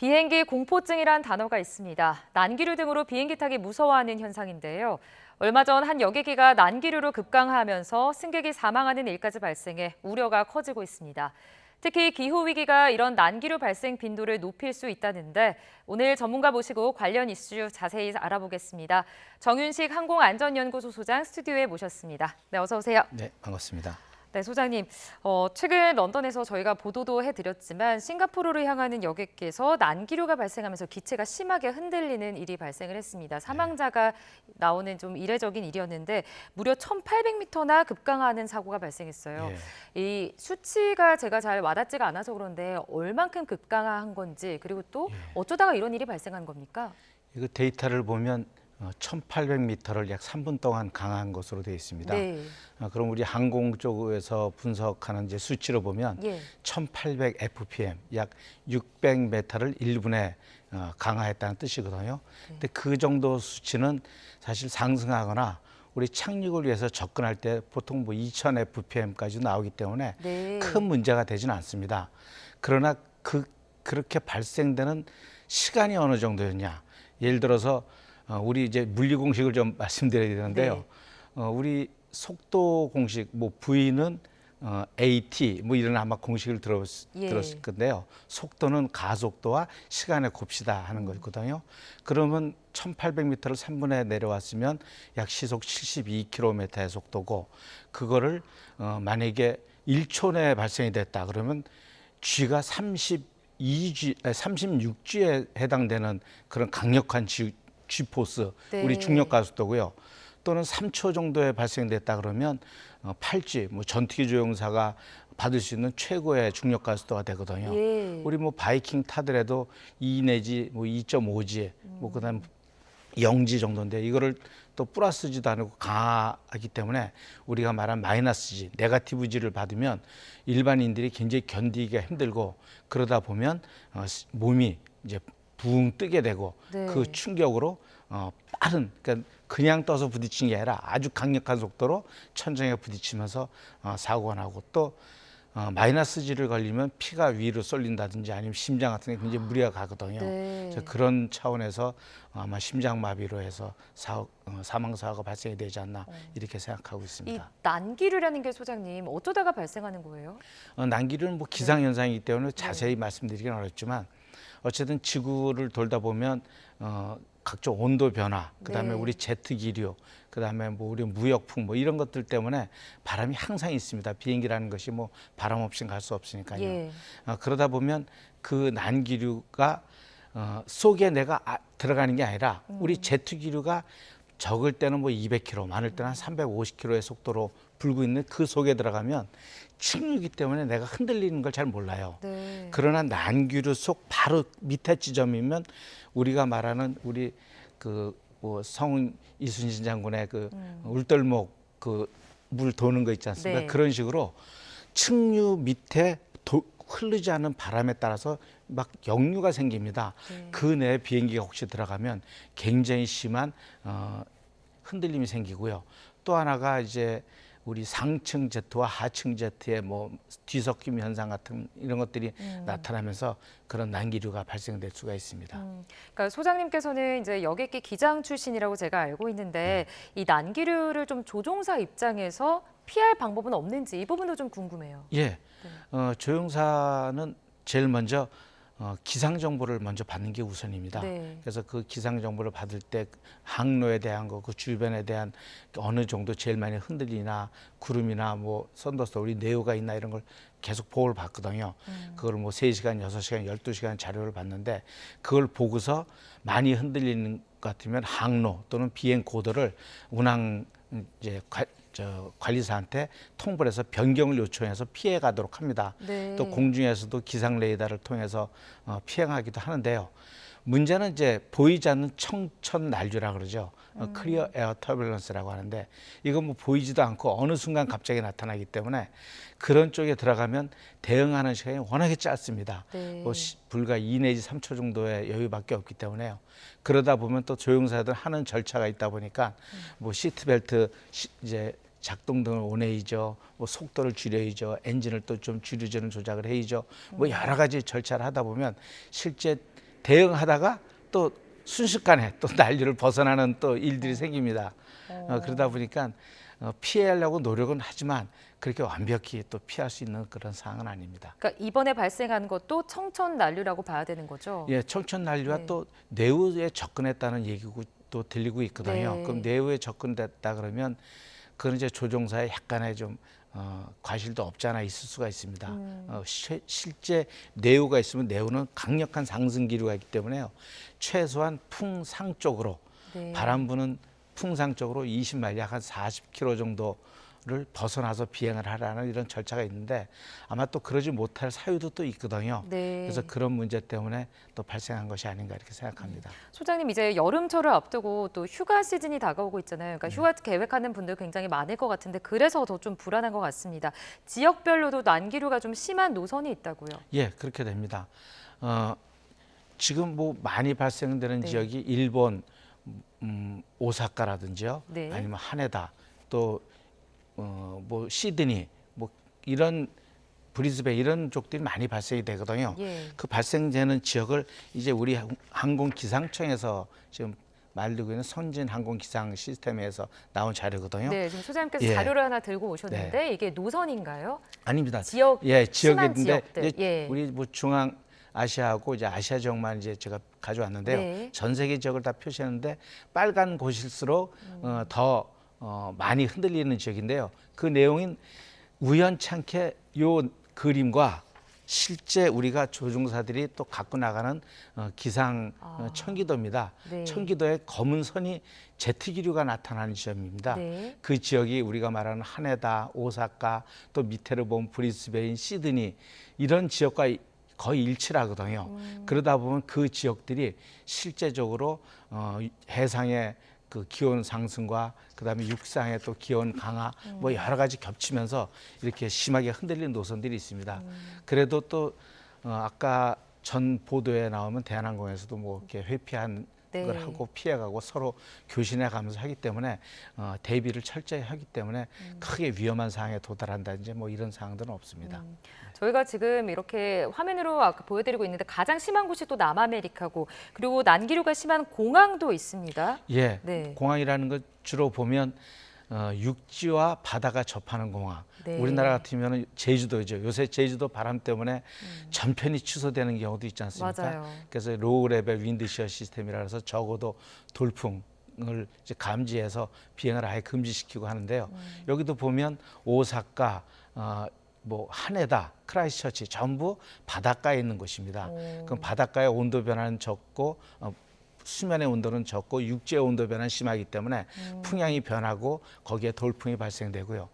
비행기 공포증이란 단어가 있습니다. 난기류 등으로 비행기 타기 무서워하는 현상인데요. 얼마 전 한 여객기가 난기류로 급강하면서 승객이 사망하는 일까지 발생해 우려가 커지고 있습니다. 특히 기후위기가 이런 난기류 발생 빈도를 높일 수 있다는데 오늘 전문가 모시고 관련 이슈 자세히 알아보겠습니다. 정윤식 항공안전연구소 소장 스튜디오에 모셨습니다. 네, 어서 오세요. 네, 반갑습니다. 네, 소장님. 최근 런던에서 저희가 보도도 해드렸지만 싱가포르를 향하는 여객기에서 난기류가 발생하면서 기체가 심하게 흔들리는 일이 발생을 했습니다. 사망자가 나오는 좀 이례적인 일이었는데 무려 1,800m나 급강하는 사고가 발생했어요. 이 수치가 제가 잘 와닿지가 않아서 그런데 얼만큼 급강한 건지 그리고 또 어쩌다가 이런 일이 발생한 겁니까? 이거 데이터를 보면 1,800m를 약 3분 동안 강한 것으로 되어 있습니다. 네. 그럼 우리 항공 쪽에서 분석하는 이제 수치로 보면 1,800 fpm, 약 600m를 1분에 강화했다는 뜻이거든요. 근데 그 정도 수치는 사실 상승하거나 우리 착륙을 위해서 접근할 때 보통 뭐 2,000 fpm까지 나오기 때문에 큰 문제가 되지는 않습니다. 그러나 그렇게 발생되는 시간이 어느 정도였냐? 예를 들어서 우리 이제 물리 공식을 좀 말씀드려야 되는데요. 우리 속도 공식, 뭐 V는 AT, 뭐 이런 아마 공식을 들었을 건데요. 속도는 가속도와 시간의 곱이다 하는 거거든요. 그러면 1,800m를 3분에 내려왔으면 약 시속 72km의 속도고, 그거를 만약에 1초 내에 발생이 됐다 그러면 G가 36G에 해당되는 그런 강력한 G포스, 우리 중력 가속도고요. 또는 3초 정도에 발생됐다 그러면 8G, 뭐 전투기 조종사가 받을 수 있는 최고의 중력 가속도가 되거든요. 우리 뭐 바이킹 타더라도 2 내지 뭐 2.5G, 뭐 그다음 0G 정도인데 이거를 또 플러스지도 않고 강하기 때문에 우리가 말한 마이너스 G, 네거티브 G를 받으면 일반인들이 굉장히 견디기가 힘들고, 그러다 보면 몸이 이제 붕 뜨게 되고 그 충격으로 빠른, 그러니까 그냥 떠서 부딪힌 게 아니라 아주 강력한 속도로 천장에 부딪히면서 사고가 나고, 또 마이너스 G를 걸리면 피가 위로 쏠린다든지 아니면 심장 같은 게 굉장히 무리가 가거든요. 그래서 그런 차원에서 아마 심장마비로 해서 사망 사고가 발생이 되지 않나 이렇게 생각하고 있습니다. 이 난기류라는 게 소장님 어쩌다가 발생하는 거예요? 난기류는 뭐 기상현상이기 때문에 자세히 말씀드리기는 어렵지만 어쨌든 지구를 돌다 보면 각종 온도 변화, 그다음에 우리 제트 기류, 그다음에 뭐 우리 무역풍 뭐 이런 것들 때문에 바람이 항상 있습니다. 비행기라는 것이 뭐 바람 없이 갈 수 없으니까요. 그러다 보면 그 난기류가 속에 내가 들어가는 게 아니라 우리 제트 기류가 적을 때는 뭐 200km, 많을 때는 한 350km의 속도로 불고 있는 그 속에 들어가면 충격이기 때문에 내가 흔들리는 걸 잘 몰라요. 그러나 난기류 속 바로 밑에 지점이면 우리가 말하는 우리 그 뭐 성 이순신 장군의 그 울덜목 그 물 도는 거 있지 않습니까? 그런 식으로 측류 밑에 흐르지 않은 바람에 따라서 막 역류가 생깁니다. 그 내에 비행기가 혹시 들어가면 굉장히 심한 흔들림이 생기고요. 또 하나가 이제 우리 상층 제트와 하층 제트의 뭐 뒤섞임 현상 같은 이런 것들이 나타나면서 그런 난기류가 발생될 수가 있습니다. 그러니까 소장님께서는 이제 여객기 기장 출신이라고 제가 알고 있는데 이 난기류를 좀 조종사 입장에서 피할 방법은 없는지 이 부분도 좀 궁금해요. 조종사는 제일 먼저 기상 정보를 먼저 받는 게 우선입니다. 그래서 그 기상 정보를 받을 때 항로에 대한 거, 그 주변에 대한 어느 정도 제일 많이 흔들리나 구름이나 뭐 썬더스톰, 네오가 있나 이런 걸 계속 보고를 받거든요. 그걸 뭐 3시간, 6시간, 12시간 자료를 받는데 그걸 보고서 많이 흔들리는 것 같으면 항로 또는 비행 고도를 운항 이제 관리사한테 통보를 해서 변경을 요청해서 피해 가도록 합니다. 또 공중에서도 기상 레이더를 통해서 피행하기도 하는데요. 문제는 이제 보이지 않는 청천 난류라 그러죠. 클리어 에어 터뷸런스라고 하는데 이건 뭐 보이지도 않고 어느 순간 갑자기 나타나기 때문에 그런 쪽에 들어가면 대응하는 시간이 워낙에 짧습니다. 뭐 불과 2 내지 3초 정도의 여유밖에 없기 때문에요. 그러다 보면 또 조종사들 하는 절차가 있다 보니까 뭐 시트벨트 이제 작동 등을 원해야죠. 뭐 속도를 줄여야죠. 엔진을 또 좀 줄여주는 조작을 해야죠. 뭐 여러 가지 절차를 하다 보면 실제 대응하다가 또 순식간에 또 난리를 벗어나는 또 일들이 생깁니다. 그러다 보니까 피하려고 노력은 하지만 그렇게 완벽히 또 피할 수 있는 그런 상황은 아닙니다. 그러니까 이번에 발생한 것도 청천난류라고 봐야 되는 거죠? 예, 청천난류가 네. 또 내후에 접근했다는 얘기고 또 들리고 있거든요. 네. 그럼 내후에 접근됐다 그러면 그건 이제 조종사의 약간의 좀 과실도 없지 않아 있을 수가 있습니다. 실제 내후가 있으면 내후는 강력한 상승 기류가 있기 때문에요. 최소한 풍상 쪽으로 네. 바람 부는 풍상 쪽으로 20마일 약 한 40km 정도를 벗어나서 비행을 하라는 이런 절차가 있는데 아마 또 그러지 못할 사유도 또 있거든요. 네. 그래서 그런 문제 때문에 또 발생한 것이 아닌가 이렇게 생각합니다. 소장님 이제 여름철을 앞두고 또 휴가 시즌이 다가오고 있잖아요. 그러니까 휴가 계획하는 분들 굉장히 많을 것 같은데 그래서 더 좀 불안한 것 같습니다. 지역별로도 난기류가 좀 심한 노선이 있다고요. 예, 그렇게 됩니다. 지금 뭐 많이 발생되는 네. 지역이 일본 오사카라든지요, 네. 아니면 하네다, 또 뭐 시드니, 뭐 이런 브리즈베인 이런 쪽들이 많이 발생이 되거든요. 예. 그 발생되는 지역을 이제 우리 항공기상청에서 지금 만들고 있는 선진 항공기상 시스템에서 나온 자료거든요. 네, 지금 소장님께서 예. 자료를 하나 들고 오셨는데 이게 노선인가요? 아닙니다. 지역 예, 심한 지역인데 지역들. 이제 예. 우리 뭐 중앙 아시아하고 이제 아시아 지역만 이제 제가 가져왔는데요. 네. 전 세계 지역을 다 표시했는데 빨간 곳일수록 더 많이 흔들리는 지역인데요. 그 내용인 우연찮게 요 그림과 실제 우리가 조종사들이 또 갖고 나가는 기상 청기도입니다. 네. 청기도에 검은 선이 제트 기류가 나타나는 지점입니다. 네. 그 지역이 우리가 말하는 하네다, 오사카, 또 밑에를 보면 브리스베인, 시드니 이런 지역과 거의 일치를 하거든요. 그러다 보면 그 지역들이 실제적으로 해상의 그 기온 상승과 그다음에 육상의 또 기온 강화 뭐 여러 가지 겹치면서 이렇게 심하게 흔들리는 노선들이 있습니다. 그래도 또 아까 전 보도에 나오면 대한항공에서도 뭐 이렇게 회피한 네. 걸 하고 피해가고 서로 교신해 가면서 하기 때문에 대비를 철저히 하기 때문에 크게 위험한 상황에 도달한다든지 뭐 이런 상황들은 없습니다. 저희가 지금 이렇게 화면으로 아까 보여드리고 있는데 가장 심한 곳이 또 남아메리카고 그리고 난기류가 심한 공항도 있습니다. 예, 네. 공항이라는 것 주로 보면 육지와 바다가 접하는 공항. 네. 우리나라 같으면 제주도죠. 요새 제주도 바람 때문에 전편이 취소되는 경우도 있지 않습니까? 맞아요. 그래서 로우 레벨 윈드시어 시스템이라 해서 적어도 돌풍을 이제 감지해서 비행을 아예 금지시키고 하는데요. 여기도 보면 오사카, 뭐 하네다, 크라이스처치 전부 바닷가에 있는 곳입니다. 그럼 바닷가의 온도 변화는 적고 수면의 온도는 적고 육지의 온도 변화는 심하기 때문에 풍향이 변하고 거기에 돌풍이 발생되고요.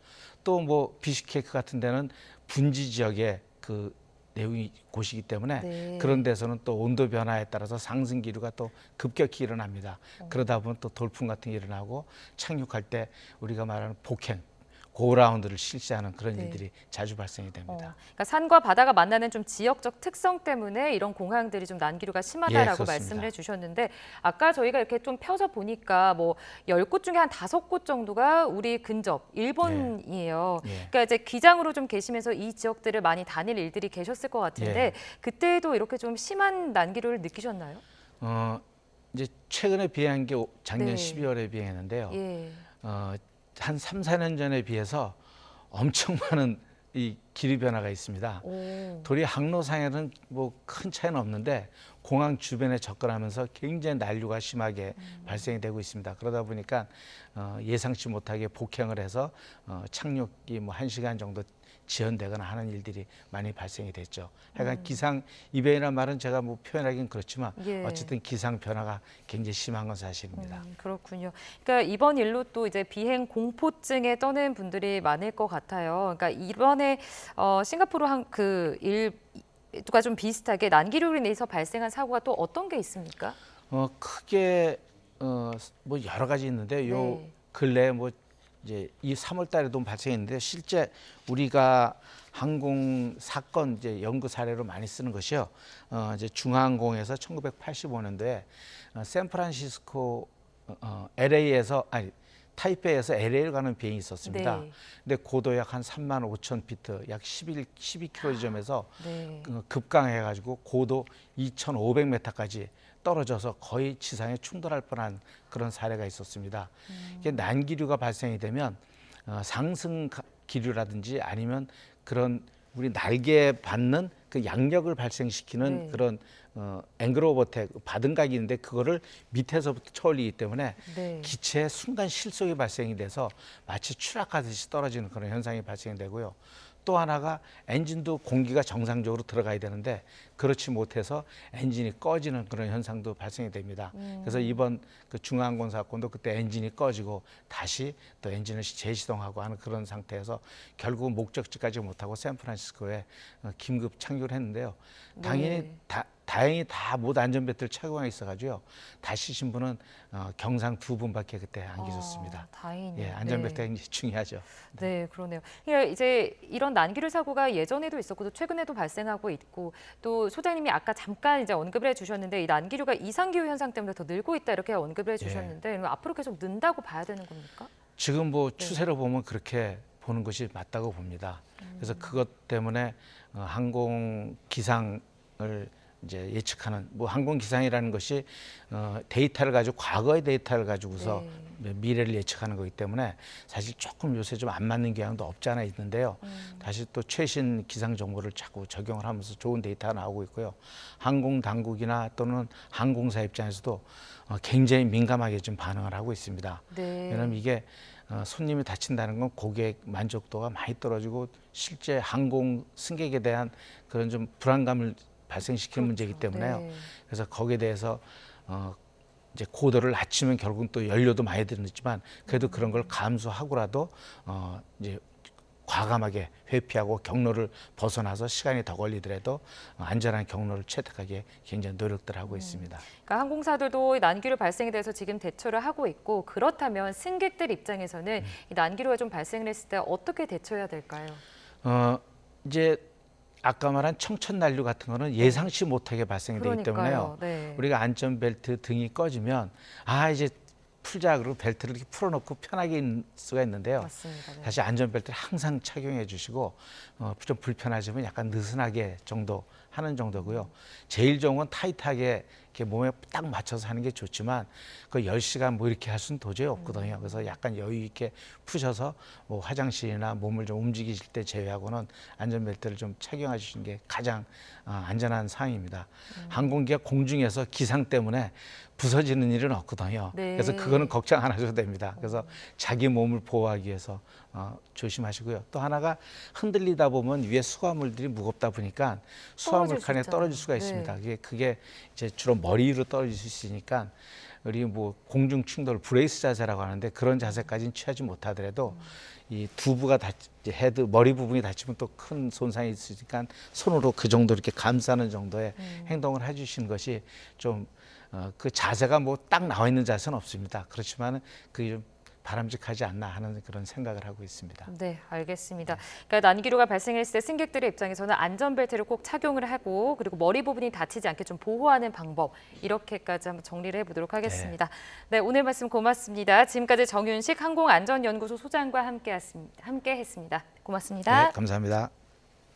또 뭐 비슈케크 같은 데는 분지 지역의 그 내용이 곳이기 때문에 네. 그런 데서는 또 온도 변화에 따라서 상승 기류가 또 급격히 일어납니다. 그러다 보면 또 돌풍 같은 게 일어나고 착륙할 때 우리가 말하는 폭행, 고라운드를 실시하는 그런 네. 일들이 자주 발생이 됩니다. 그러니까 산과 바다가 만나는 좀 지역적 특성 때문에 이런 공항들이 좀 난기류가 심하다라고 예, 그렇습니다. 말씀을 해주셨는데 아까 저희가 이렇게 좀 펴서 보니까 뭐 10곳 중에 한 5곳 정도가 우리 근접 일본이에요. 예. 그러니까 이제 기장으로 좀 계시면서 이 지역들을 많이 다닐 일들이 계셨을 것 같은데 예. 그때도 이렇게 좀 심한 난기류를 느끼셨나요? 이제 최근에 비행한 게 작년 네. 12월에 비행했는데요. 예. 한 3, 4년 전에 비해서 엄청 많은 이 기류 변화가 있습니다. 오. 도리 항로상에는 뭐 큰 차이는 없는데 공항 주변에 접근하면서 굉장히 난류가 심하게 발생이 되고 있습니다. 그러다 보니까 예상치 못하게 복행을 해서 착륙이 뭐 1시간 정도 지연되거나 하는 일들이 많이 발생이 됐죠. 하여간 기상 이변이라는 말은 제가 뭐 표현하기는 그렇지만 예. 어쨌든 기상 변화가 굉장히 심한 건 사실입니다. 그렇군요. 그러니까 이번 일로 또 이제 비행 공포증에 떠는 분들이 많을 것 같아요. 그러니까 이번에 싱가포르 그 일과 좀 비슷하게 난기류로 인해서 발생한 사고가 또 어떤 게 있습니까? 크게 뭐 여러 가지 있는데 요 네. 근래 뭐 이제 이 3월 달에도 발생했는데 실제 우리가 항공 사건 이제 연구 사례로 많이 쓰는 것이요. 이제 중앙항공에서 1985년도에 샌프란시스코 LA에서 아니 타이페이에서 LA를 가는 비행이 있었습니다. 네. 근데 고도 약 한 35,000피트, 약 12km 지점에서 네. 급강해가지고 고도 2,500m까지 떨어져서 거의 지상에 충돌할 뻔한 그런 사례가 있었습니다. 이게 난기류가 발생이 되면 상승 기류라든지 아니면 그런 우리 날개에 받는 그 양력을 발생시키는 네. 그런 앵글 오브 어택 바등각이 있는데 그거를 밑에서부터 쳐올리기 때문에 네. 기체에 순간 실속이 발생이 돼서 마치 추락하듯이 떨어지는 그런 현상이 발생이 되고요. 또 하나가 엔진도 공기가 정상적으로 들어가야 되는데 그렇지 못해서 엔진이 꺼지는 그런 현상도 발생이 됩니다. 그래서 이번 그 중앙항공 사건도 그때 엔진이 꺼지고 다시 또 엔진을 재시동하고 하는 그런 상태에서 결국 목적지까지 못하고 샌프란시스코에 긴급 착륙을 했는데요. 당연히 네. 다행히 다 모두 안전벨트를 착용하고 있어가지고요. 다치신 분은 경상 2분밖에 그때 안 계셨습니다. 다행이네요. 예, 안전벨트 네. 굉장히 중요하죠. 네, 그러네요. 그러니까 이제 이런 난기류 사고가 예전에도 있었고 또 최근에도 발생하고 있고 또 소장님이 아까 잠깐 이제 언급을 해주셨는데 이 난기류가 이상기후 현상 때문에 더 늘고 있다 이렇게 언급을 해주셨는데 앞으로 계속 는다고 봐야 되는 겁니까? 지금 뭐 추세로 보면 그렇게 보는 것이 맞다고 봅니다. 그래서 그것 때문에 항공 기상을 이제 예측하는 뭐 항공 기상이라는 것이 데이터를 가지고 과거의 데이터를 가지고서 미래를 예측하는 거기 때문에 사실 조금 요새 좀 안 맞는 경향도 없지 않아 있는데요. 다시 또 최신 기상 정보를 자꾸 적용을 하면서 좋은 데이터가 나오고 있고요. 항공 당국이나 또는 항공사 입장에서도 굉장히 민감하게 좀 반응을 하고 있습니다. 네. 왜냐하면 이게 손님이 다친다는 건 고객 만족도가 많이 떨어지고 실제 항공 승객에 대한 그런 좀 불안감을 발생시키는 문제이기 때문에요. 네. 그래서 거기에 대해서 이제 고도를 낮추면 결국은 또 연료도 많이 들었지만 그래도 그런 걸 감수하고라도 이제 과감하게 회피하고 경로를 벗어나서 시간이 더 걸리더라도 안전한 경로를 채택하기에 굉장히 노력들 하고 있습니다. 그러니까 항공사들도 난기류 발생에 대해서 지금 대처를 하고 있고 그렇다면 승객들 입장에서는 이 난기류가 좀 발생을 했을 때 어떻게 대처해야 될까요? 이제 아까 말한 청천난류 같은 거는 예상치 못하게 발생이 되기 때문에요. 네. 우리가 안전벨트 등이 꺼지면 이제 풀자 그러고 벨트를 이렇게 풀어놓고 편하게 있을 수가 있는데요. 맞습니다. 네. 다시 안전벨트를 항상 착용해 주시고 좀 불편하지만 약간 느슨하게 정도 하는 정도고요. 제일 좋은 건 타이트하게 이렇게 몸에 딱 맞춰서 하는 게 좋지만 그 10시간 뭐 이렇게 할 수는 도저히 없거든요. 그래서 약간 여유 있게 푸셔서 뭐 화장실이나 몸을 좀 움직이실 때 제외하고는 안전벨트를 좀 착용해 주시는 게 가장 안전한 상황입니다. 항공기가 공중에서 기상 때문에 부서지는 일은 없거든요. 네. 그래서 그거는 걱정 안 하셔도 됩니다. 그래서 자기 몸을 보호하기 위해서 조심하시고요. 또 하나가 흔들리다 보면 위에 수화물들이 무겁다 보니까 수화물 칸에 떨어질 수가 있습니다. 그게 이제 주로 머리 위로 떨어질 수 있으니까 우리 뭐 공중 충돌 브레이스 자세라고 하는데 그런 자세까지는 취하지 못하더라도 이 두부가 헤드 머리 부분이 다치면 또 큰 손상이 있으니까 손으로 그 정도 이렇게 감싸는 정도의 행동을 해주시는 것이 좀 그 자세가 뭐 딱 나와 있는 자세는 없습니다. 그렇지만 그게 좀 바람직하지 않나 하는 그런 생각을 하고 있습니다. 네, 알겠습니다. 그러니까 난기류가 발생했을 때 승객들의 입장에서는 안전벨트를 꼭 착용을 하고 그리고 머리 부분이 다치지 않게 좀 보호하는 방법 이렇게까지 한번 정리를 해보도록 하겠습니다. 네, 오늘 말씀 고맙습니다. 지금까지 정윤식 항공안전연구소 소장과 함께 했습니다. 고맙습니다. 네, 감사합니다.